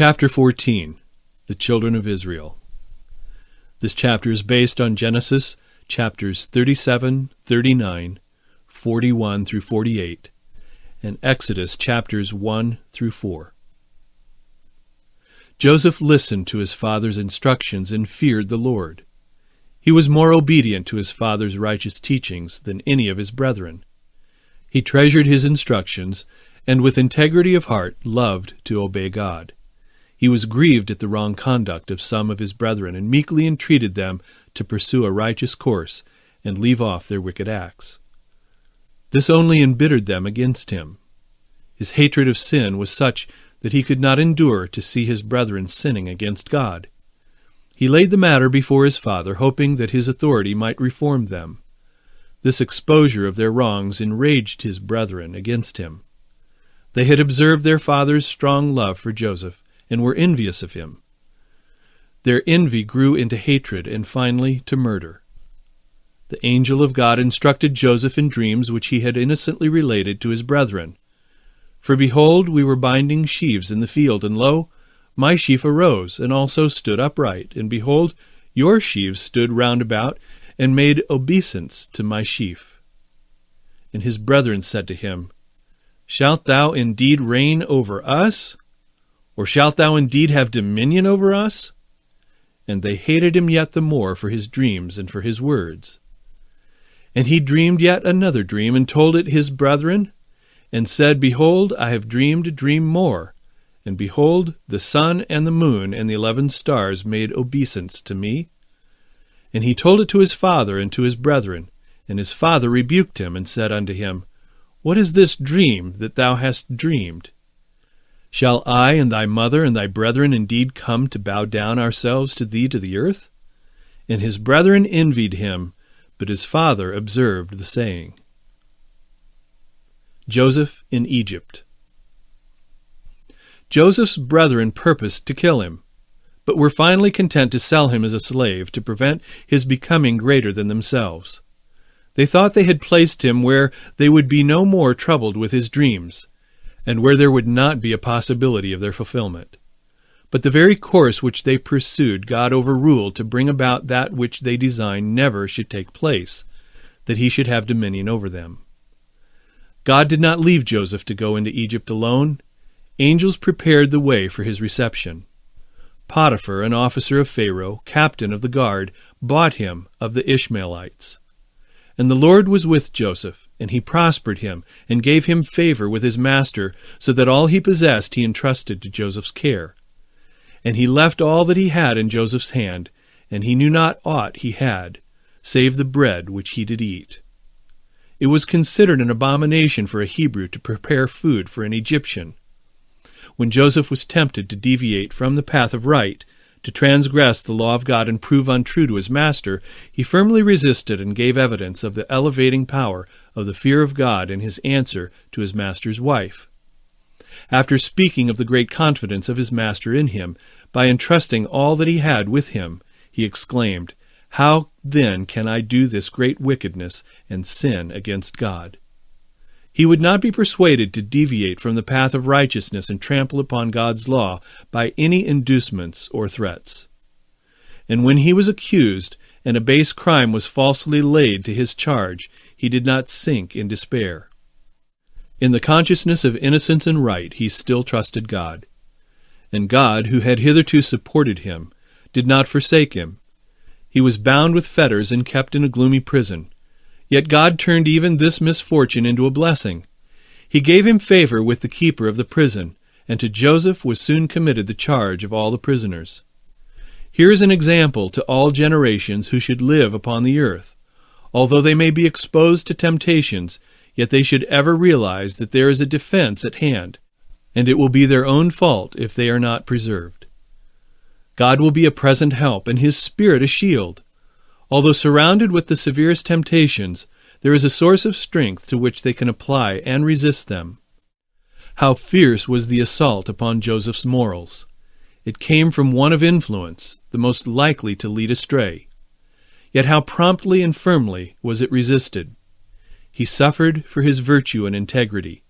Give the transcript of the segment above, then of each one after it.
Chapter 14. The Children of Israel. This chapter is based on Genesis chapters 37, 39, 41 through 48, and Exodus chapters 1 through 4. Joseph listened to his father's instructions and feared the Lord. He was more obedient to his father's righteous teachings than any of his brethren. He treasured his instructions, and with integrity of heart loved to obey God. He was grieved at the wrong conduct of some of his brethren, and meekly entreated them to pursue a righteous course and leave off their wicked acts. This only embittered them against him. His hatred of sin was such that he could not endure to see his brethren sinning against God. He laid the matter before his father, hoping that his authority might reform them. This exposure of their wrongs enraged his brethren against him. They had observed their father's strong love for Joseph, and were envious of him. Their envy grew into hatred and finally to murder. The angel of God instructed Joseph in dreams which he had innocently related to his brethren. For behold, we were binding sheaves in the field, and lo, my sheaf arose, and also stood upright, and behold, your sheaves stood round about, and made obeisance to my sheaf. And his brethren said to him, Shalt thou indeed reign over us? Or shalt thou indeed have dominion over us? And they hated him yet the more for his dreams and for his words. And he dreamed yet another dream, and told it his brethren, and said, Behold, I have dreamed a dream more. And behold, the sun and the moon and the 11 stars made obeisance to me. And he told it to his father and to his brethren. And his father rebuked him, and said unto him, What is this dream that thou hast dreamed? Shall I and thy mother and thy brethren indeed come to bow down ourselves to thee to the earth? And his brethren envied him, but his father observed the saying. Joseph in Egypt. Joseph's brethren purposed to kill him, but were finally content to sell him as a slave to prevent his becoming greater than themselves. They thought they had placed him where they would be no more troubled with his dreams, and where there would not be a possibility of their fulfillment. But the very course which they pursued God overruled to bring about that which they designed never should take place, that he should have dominion over them. God did not leave Joseph to go into Egypt alone. Angels prepared the way for his reception. Potiphar, an officer of Pharaoh, captain of the guard, bought him of the Ishmaelites. And the Lord was with Joseph, and he prospered him, and gave him favor with his master, so that all he possessed he entrusted to Joseph's care. And he left all that he had in Joseph's hand, and he knew not aught he had, save the bread which he did eat. It was considered an abomination for a Hebrew to prepare food for an Egyptian. When Joseph was tempted to deviate from the path of right, to transgress the law of God and prove untrue to his master, he firmly resisted and gave evidence of the elevating power of the fear of God in his answer to his master's wife. After speaking of the great confidence of his master in him, by entrusting all that he had with him, he exclaimed, How then can I do this great wickedness and sin against God? He would not be persuaded to deviate from the path of righteousness and trample upon God's law by any inducements or threats. And when he was accused, and a base crime was falsely laid to his charge, he did not sink in despair. In the consciousness of innocence and right, he still trusted God. And God, who had hitherto supported him, did not forsake him. He was bound with fetters and kept in a gloomy prison. Yet God turned even this misfortune into a blessing. He gave him favor with the keeper of the prison, and to Joseph was soon committed the charge of all the prisoners. Here is an example to all generations who should live upon the earth. Although they may be exposed to temptations, yet they should ever realize that there is a defense at hand, and it will be their own fault if they are not preserved. God will be a present help, and his Spirit a shield. Although surrounded with the severest temptations, there is a source of strength to which they can apply and resist them. How fierce was the assault upon Joseph's morals! It came from one of influence, the most likely to lead astray. Yet how promptly and firmly was it resisted! He suffered for his virtue and integrity,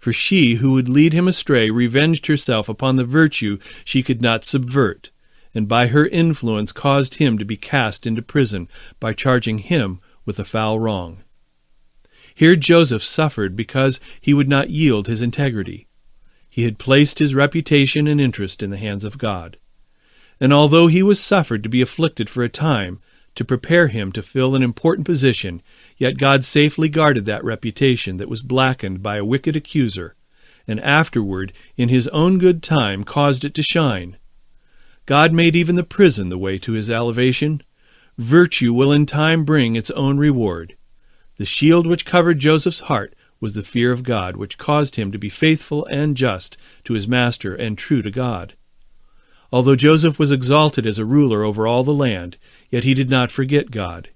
For she who would lead him astray revenged herself upon the virtue she could not subvert, and by her influence caused him to be cast into prison by charging him with a foul wrong. Here Joseph suffered because he would not yield his integrity. He had placed his reputation and interest in the hands of God. And although he was suffered to be afflicted for a time, to prepare him to fill an important position, yet God safely guarded that reputation that was blackened by a wicked accuser, and afterward, in his own good time, caused it to shine. God made even the prison the way to his elevation. Virtue will in time bring its own reward. The shield which covered Joseph's heart was the fear of God, which caused him to be faithful and just to his master and true to God. Although Joseph was exalted as a ruler over all the land, yet he did not forget God.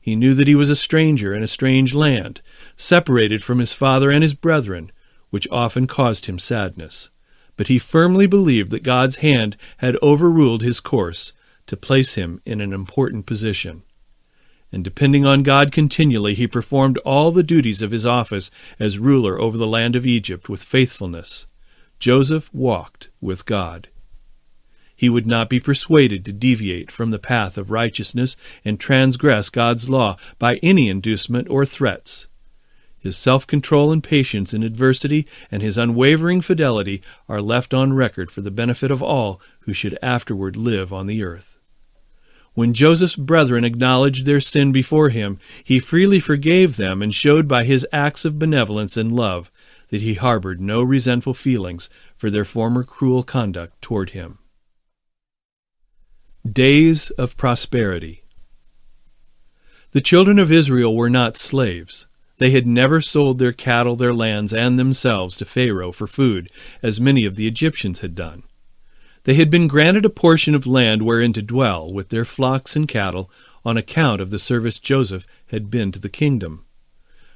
He knew that he was a stranger in a strange land, separated from his father and his brethren, which often caused him sadness. But he firmly believed that God's hand had overruled his course to place him in an important position. And depending on God continually, he performed all the duties of his office as ruler over the land of Egypt with faithfulness. Joseph walked with God. He would not be persuaded to deviate from the path of righteousness and transgress God's law by any inducement or threats. His self-control and patience in adversity and his unwavering fidelity are left on record for the benefit of all who should afterward live on the earth. When Joseph's brethren acknowledged their sin before him, he freely forgave them and showed by his acts of benevolence and love that he harbored no resentful feelings for their former cruel conduct toward him. Days of prosperity. The children of Israel were not slaves. They had never sold their cattle, their lands, and themselves to Pharaoh for food, as many of the Egyptians had done. They had been granted a portion of land wherein to dwell, with their flocks and cattle, on account of the service Joseph had been to the kingdom.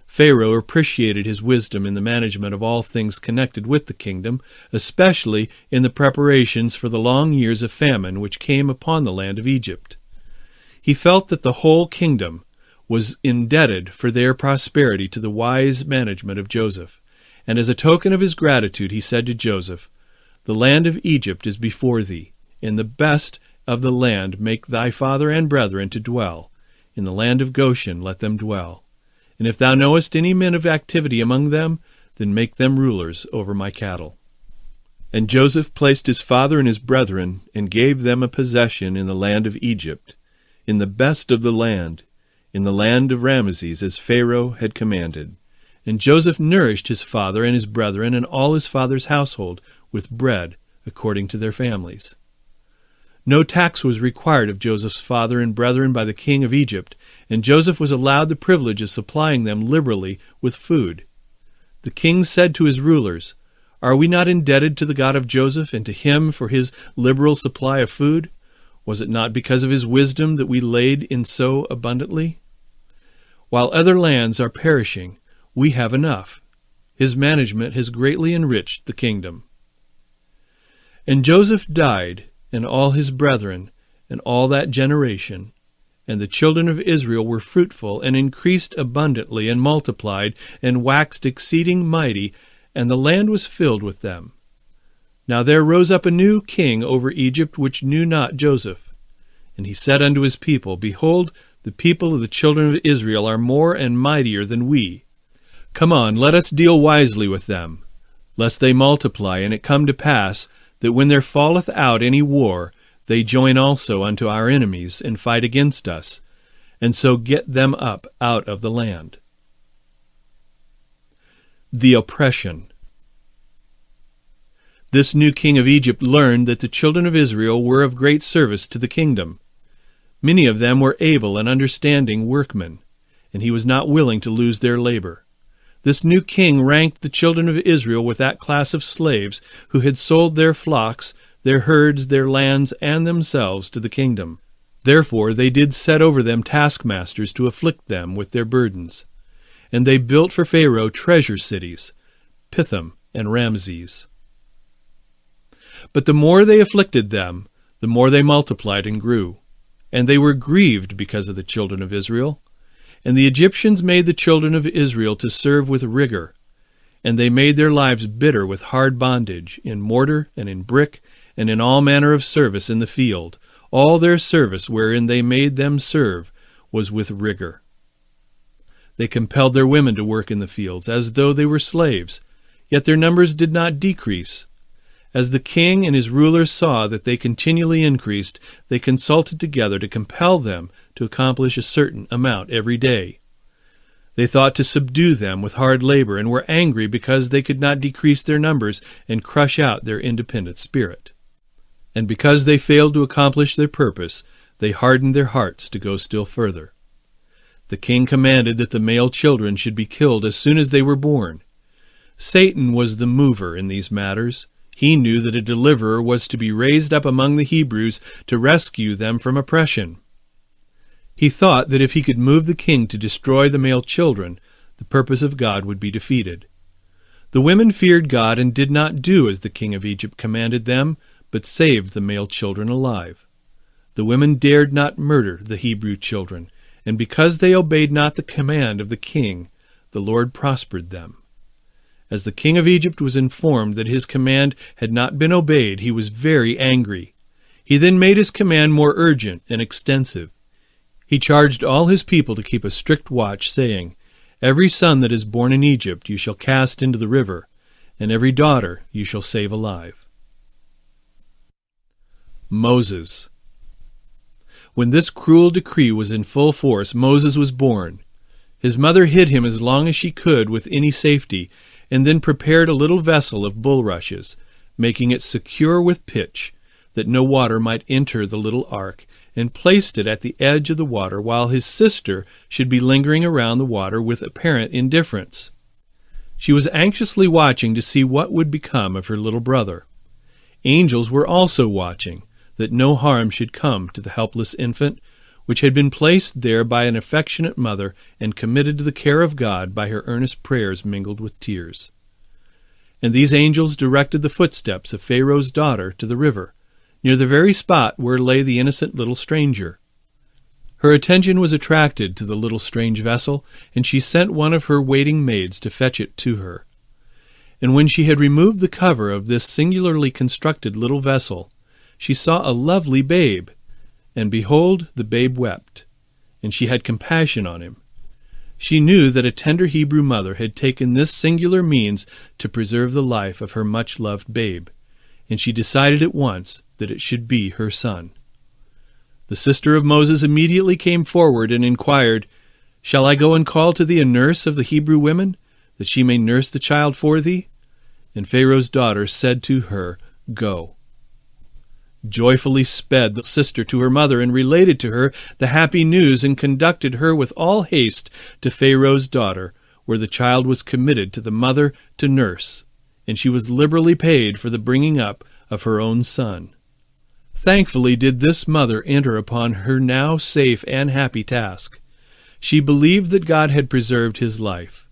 Pharaoh appreciated his wisdom in the management of all things connected with the kingdom, especially in the preparations for the long years of famine which came upon the land of Egypt. He felt that the whole kingdom was indebted for their prosperity to the wise management of Joseph, and as a token of his gratitude he said to Joseph, "The land of Egypt is before thee. In the best of the land make thy father and brethren to dwell. In the land of Goshen let them dwell. And if thou knowest any men of activity among them, then make them rulers over my cattle." And Joseph placed his father and his brethren, and gave them a possession in the land of Egypt, in the best of the land, in the land of Ramesses, as Pharaoh had commanded. And Joseph nourished his father and his brethren and all his father's household with bread according to their families. No tax was required of Joseph's father and brethren by the king of Egypt, and Joseph was allowed the privilege of supplying them liberally with food. The king said to his rulers, "Are we not indebted to the God of Joseph and to him for his liberal supply of food? Was it not because of his wisdom that we laid in so abundantly? While other lands are perishing, we have enough. His management has greatly enriched the kingdom." And Joseph died, and all his brethren, and all that generation. And the children of Israel were fruitful, and increased abundantly, and multiplied, and waxed exceeding mighty, and the land was filled with them. Now there rose up a new king over Egypt, which knew not Joseph. And he said unto his people, "Behold, the people of the children of Israel are more and mightier than we. Come on, let us deal wisely with them, lest they multiply, and it come to pass, that when there falleth out any war, they join also unto our enemies, and fight against us, and so get them up out of the land." The oppression. This new king of Egypt learned that the children of Israel were of great service to the kingdom. Many of them were able and understanding workmen, and he was not willing to lose their labor. This new king ranked the children of Israel with that class of slaves who had sold their flocks, their herds, their lands, and themselves to the kingdom. Therefore they did set over them taskmasters to afflict them with their burdens. And they built for Pharaoh treasure cities, Pithom and Ramesses. But the more they afflicted them, the more they multiplied and grew. And they were grieved because of the children of Israel. And the Egyptians made the children of Israel to serve with rigor. And they made their lives bitter with hard bondage, in mortar and in brick, and in all manner of service in the field. All their service wherein they made them serve was with rigor. They compelled their women to work in the fields, as though they were slaves, yet their numbers did not decrease. As the king and his rulers saw that they continually increased, they consulted together to compel them to accomplish a certain amount every day. They thought to subdue them with hard labor, and were angry because they could not decrease their numbers and crush out their independent spirit. And because they failed to accomplish their purpose, they hardened their hearts to go still further. The king commanded that the male children should be killed as soon as they were born. Satan was the mover in these matters. He knew that a deliverer was to be raised up among the Hebrews to rescue them from oppression. He thought that if he could move the king to destroy the male children, the purpose of God would be defeated. The women feared God and did not do as the king of Egypt commanded them, but saved the male children alive. The women dared not murder the Hebrew children, and because they obeyed not the command of the king, the Lord prospered them. As the king of Egypt was informed that his command had not been obeyed, he was very angry. He then made his command more urgent and extensive. He charged all his people to keep a strict watch, saying, "Every son that is born in Egypt you shall cast into the river, and every daughter you shall save alive." Moses. When this cruel decree was in full force, Moses was born. His mother hid him as long as she could with any safety, and then prepared a little vessel of bulrushes, making it secure with pitch, that no water might enter the little ark, and placed it at the edge of the water, while his sister should be lingering around the water with apparent indifference. She was anxiously watching to see what would become of her little brother. Angels were also watching, that no harm should come to the helpless infant, which had been placed there by an affectionate mother and committed to the care of God by her earnest prayers mingled with tears. And these angels directed the footsteps of Pharaoh's daughter to the river, near the very spot where lay the innocent little stranger. Her attention was attracted to the little strange vessel, and she sent one of her waiting maids to fetch it to her. And when she had removed the cover of this singularly constructed little vessel, she saw a lovely babe, and behold, the babe wept, and she had compassion on him. She knew that a tender Hebrew mother had taken this singular means to preserve the life of her much-loved babe, and she decided at once that it should be her son. The sister of Moses immediately came forward and inquired, "Shall I go and call to thee a nurse of the Hebrew women, that she may nurse the child for thee?" And Pharaoh's daughter said to her, "Go." Joyfully sped the sister to her mother and related to her the happy news, and conducted her with all haste to Pharaoh's daughter, where the child was committed to the mother to nurse, and she was liberally paid for the bringing up of her own son. Thankfully did this mother enter upon her now safe and happy task. She believed that God had preserved his life.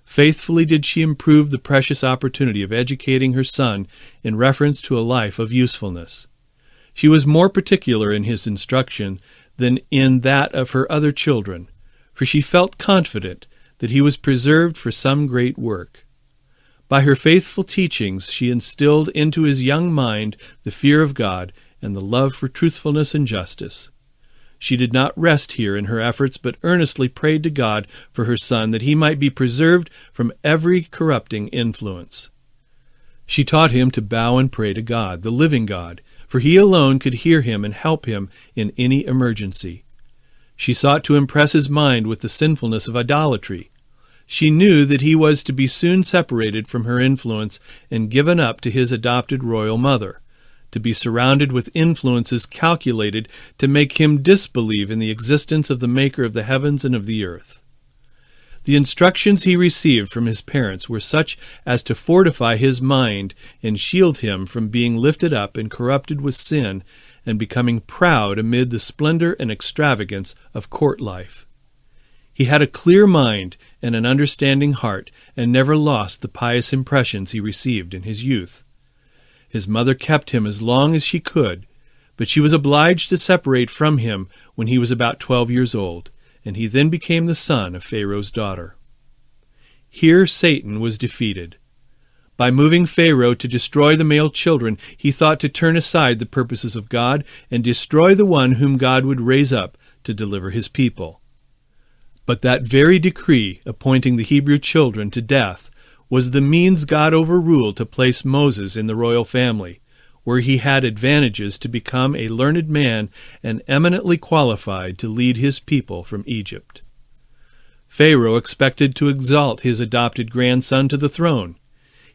Faithfully did she improve the precious opportunity of educating her son in reference to a life of usefulness. She was more particular in his instruction than in that of her other children, for she felt confident that he was preserved for some great work. By her faithful teachings she instilled into his young mind the fear of God and the love for truthfulness and justice. She did not rest here in her efforts, but earnestly prayed to God for her son, that he might be preserved from every corrupting influence. She taught him to bow and pray to God, the living God, for he alone could hear him and help him in any emergency. She sought to impress his mind with the sinfulness of idolatry. She knew that he was to be soon separated from her influence and given up to his adopted royal mother, to be surrounded with influences calculated to make him disbelieve in the existence of the Maker of the heavens and of the earth. The instructions he received from his parents were such as to fortify his mind and shield him from being lifted up and corrupted with sin and becoming proud amid the splendor and extravagance of court life. He had a clear mind and an understanding heart, and never lost the pious impressions he received in his youth. His mother kept him as long as she could, but she was obliged to separate from him when he was about 12 years old, and he then became the son of Pharaoh's daughter. Here Satan was defeated. By moving Pharaoh to destroy the male children, he thought to turn aside the purposes of God and destroy the one whom God would raise up to deliver his people. But that very decree appointing the Hebrew children to death was the means God overruled to place Moses in the royal family, where he had advantages to become a learned man and eminently qualified to lead his people from Egypt. Pharaoh expected to exalt his adopted grandson to the throne.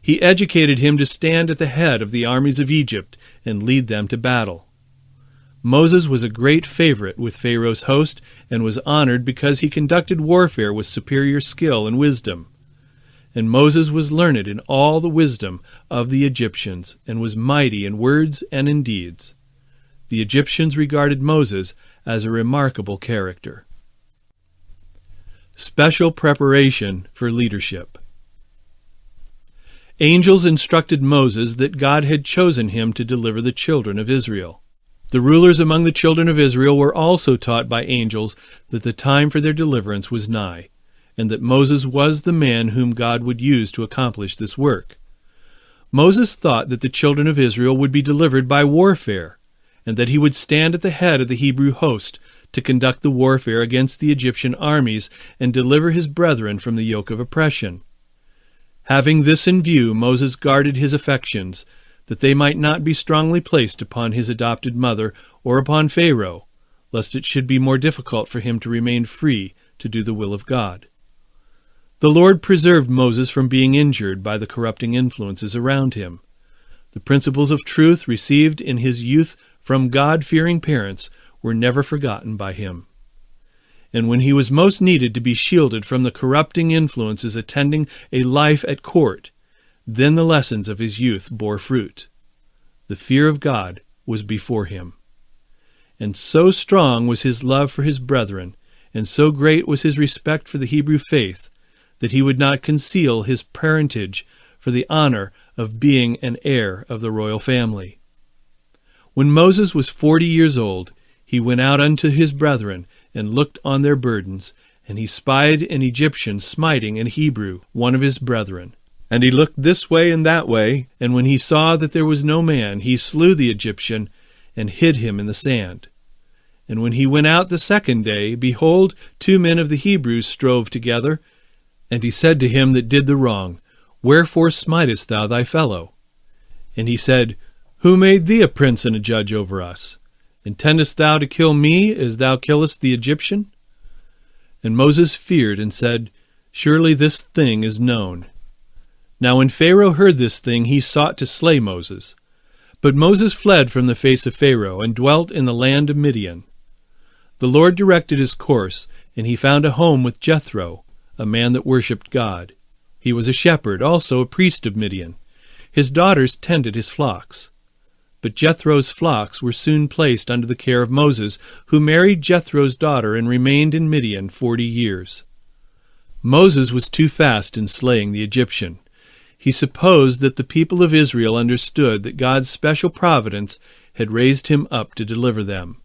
He educated him to stand at the head of the armies of Egypt and lead them to battle. Moses was a great favorite with Pharaoh's host and was honored because he conducted warfare with superior skill and wisdom. And Moses was learned in all the wisdom of the Egyptians and was mighty in words and in deeds. The Egyptians regarded Moses as a remarkable character. Special preparation for leadership. Angels instructed Moses that God had chosen him to deliver the children of Israel. The rulers among the children of Israel were also taught by angels that the time for their deliverance was nigh, and that Moses was the man whom God would use to accomplish this work. Moses thought that the children of Israel would be delivered by warfare, and that he would stand at the head of the Hebrew host to conduct the warfare against the Egyptian armies and deliver his brethren from the yoke of oppression. Having this in view, Moses guarded his affections, that they might not be strongly placed upon his adopted mother or upon Pharaoh, lest it should be more difficult for him to remain free to do the will of God. The Lord preserved Moses from being injured by the corrupting influences around him. The principles of truth received in his youth from God-fearing parents were never forgotten by him. And when he was most needed to be shielded from the corrupting influences attending a life at court, then the lessons of his youth bore fruit. The fear of God was before him. And so strong was his love for his brethren, and so great was his respect for the Hebrew faith, that he would not conceal his parentage for the honor of being an heir of the royal family. When Moses was 40 years old, he went out unto his brethren, and looked on their burdens, and he spied an Egyptian smiting an Hebrew, one of his brethren. And he looked this way and that way, and when he saw that there was no man, he slew the Egyptian, and hid him in the sand. And when he went out the second day, behold, 2 men of the Hebrews strove together, and he said to him that did the wrong, Wherefore smitest thou thy fellow? And he said, Who made thee a prince and a judge over us? Intendest thou to kill me as thou killest the Egyptian? And Moses feared and said, Surely this thing is known. Now when Pharaoh heard this thing, he sought to slay Moses. But Moses fled from the face of Pharaoh, and dwelt in the land of Midian. The Lord directed his course, and he found a home with Jethro, a man that worshipped God. He was a shepherd, also a priest of Midian. His daughters tended his flocks. But Jethro's flocks were soon placed under the care of Moses, who married Jethro's daughter and remained in Midian 40 years. Moses was too fast in slaying the Egyptian. He supposed that the people of Israel understood that God's special providence had raised him up to deliver them.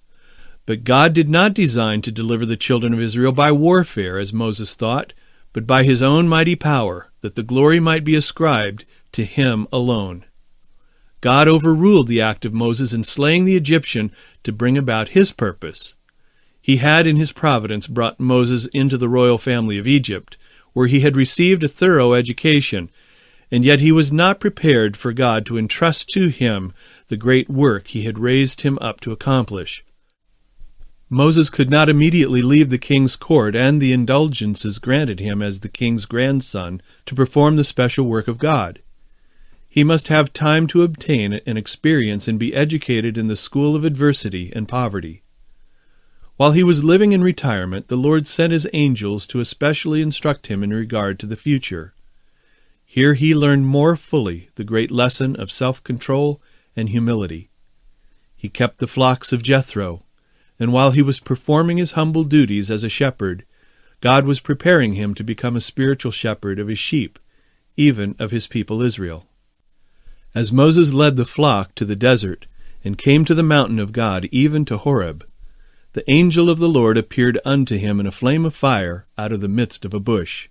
But God did not design to deliver the children of Israel by warfare, as Moses thought, but by his own mighty power, that the glory might be ascribed to him alone. God overruled the act of Moses in slaying the Egyptian to bring about his purpose. He had in his providence brought Moses into the royal family of Egypt, where he had received a thorough education, and yet he was not prepared for God to entrust to him the great work he had raised him up to accomplish. Moses could not immediately leave the king's court and the indulgences granted him as the king's grandson to perform the special work of God. He must have time to obtain an experience and be educated in the school of adversity and poverty. While he was living in retirement, the Lord sent his angels to especially instruct him in regard to the future. Here he learned more fully the great lesson of self-control and humility. He kept the flocks of Jethro, and while he was performing his humble duties as a shepherd, God was preparing him to become a spiritual shepherd of his sheep, even of his people Israel. As Moses led the flock to the desert and came to the mountain of God, even to Horeb, the angel of the Lord appeared unto him in a flame of fire out of the midst of a bush.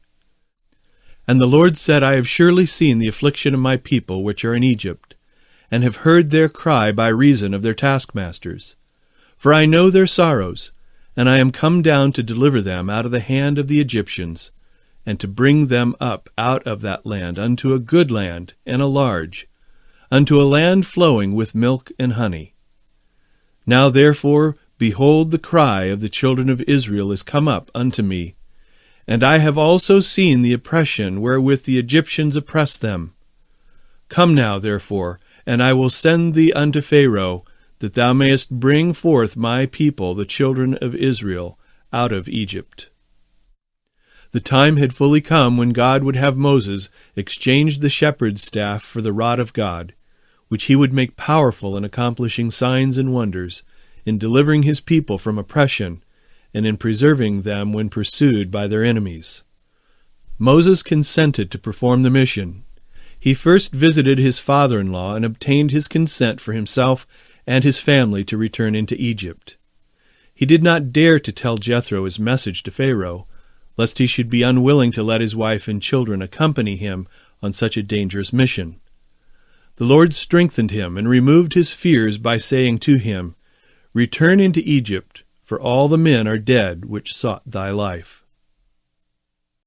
And the Lord said, I have surely seen the affliction of my people which are in Egypt, and have heard their cry by reason of their taskmasters. For I know their sorrows, and I am come down to deliver them out of the hand of the Egyptians, and to bring them up out of that land unto a good land and a large, unto a land flowing with milk and honey. Now therefore, behold, the cry of the children of Israel is come up unto me, and I have also seen the oppression wherewith the Egyptians oppress them. Come now, therefore, and I will send thee unto Pharaoh, that thou mayest bring forth my people, the children of Israel, out of Egypt. The time had fully come when God would have Moses exchange the shepherd's staff for the rod of God, which he would make powerful in accomplishing signs and wonders, in delivering his people from oppression, and in preserving them when pursued by their enemies. Moses consented to perform the mission. He first visited his father-in-law and obtained his consent for himself and his family to return into Egypt. He did not dare to tell Jethro his message to Pharaoh, lest he should be unwilling to let his wife and children accompany him on such a dangerous mission. The Lord strengthened him and removed his fears by saying to him, Return into Egypt, for all the men are dead which sought thy life.